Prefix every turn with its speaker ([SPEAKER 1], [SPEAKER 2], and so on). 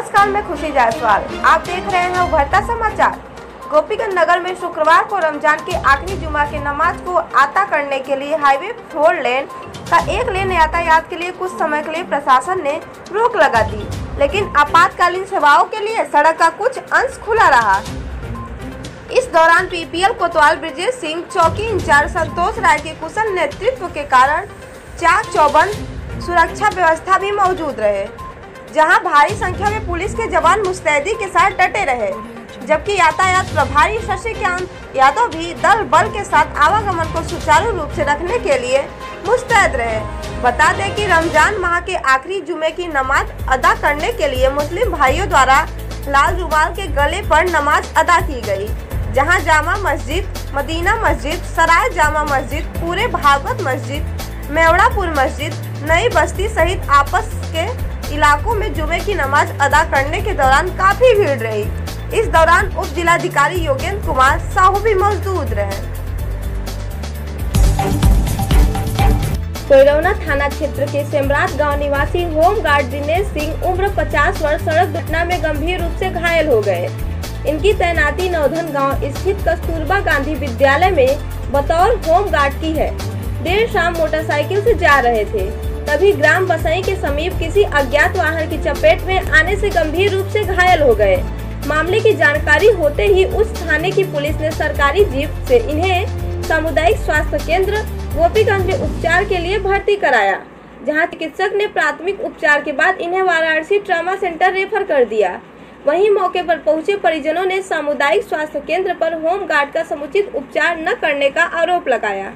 [SPEAKER 1] नमस्कार, मैं खुशी जायसवाल। आप देख रहे हैं उभरता समाचार। गोपीगंज नगर में शुक्रवार को रमजान के आखिरी जुमा की नमाज को अता करने के लिए हाईवे 4 लेन का एक लेन यातायात के लिए कुछ समय के लिए प्रशासन ने रोक लगा दी, लेकिन आपातकालीन सेवाओं के लिए सड़क का कुछ अंश खुला रहा। इस दौरान पीपीएल कोतवाल ब्रिजेश सिंह, चौकी इंचार्ज संतोष राय के कुशल नेतृत्व के कारण चाक चौबंद सुरक्षा व्यवस्था भी मौजूद रहे, जहां भारी संख्या में पुलिस के जवान मुस्तैदी के साथ डटे रहे, जबकि यातायात प्रभारी शशिकांत यादव भी दल बल के साथ आवागमन को सुचारू रूप से रखने के लिए मुस्तैद रहे। बता दें कि रमजान माह के आखिरी जुमे की नमाज अदा करने के लिए मुस्लिम भाइयों द्वारा लाल रुमाल के गले पर नमाज अदा की गई, जहां जामा मस्जिद, मदीना मस्जिद, सराय जामा मस्जिद, पूरे भागवत मस्जिद, मेवड़ापुर मस्जिद, नई बस्ती सहित आपस के इलाकों में जुमे की नमाज अदा करने के दौरान काफी भीड़ रही। इस दौरान उप जिलाधिकारी योगेंद्र कुमार साहू भी मौजूद रहे। कोयरौना थाना क्षेत्र के सेमरात गांव निवासी होमगार्ड दिनेश सिंह उम्र 50 वर्ष सड़क दुर्घटना में गंभीर रूप से घायल हो गए। इनकी तैनाती नौधन गांव स्थित कस्तूरबा गांधी विद्यालय में बतौर होमगार्ड की है। देर शाम मोटरसाइकिल से जा रहे थे, तभी ग्राम बसई के समीप किसी अज्ञात वाहन की चपेट में आने से गंभीर रूप से घायल हो गए। मामले की जानकारी होते ही उस थाने की पुलिस ने सरकारी जीप से इन्हें सामुदायिक स्वास्थ्य केंद्र गोपीगंज में उपचार के लिए भर्ती कराया, जहां चिकित्सक ने प्राथमिक उपचार के बाद इन्हें वाराणसी ट्रॉमा सेंटर रेफर कर दिया। वहीं मौके पर पहुंचे परिजनों ने सामुदायिक स्वास्थ्य केंद्र पर होमगार्ड का समुचित उपचार न करने का आरोप लगाया।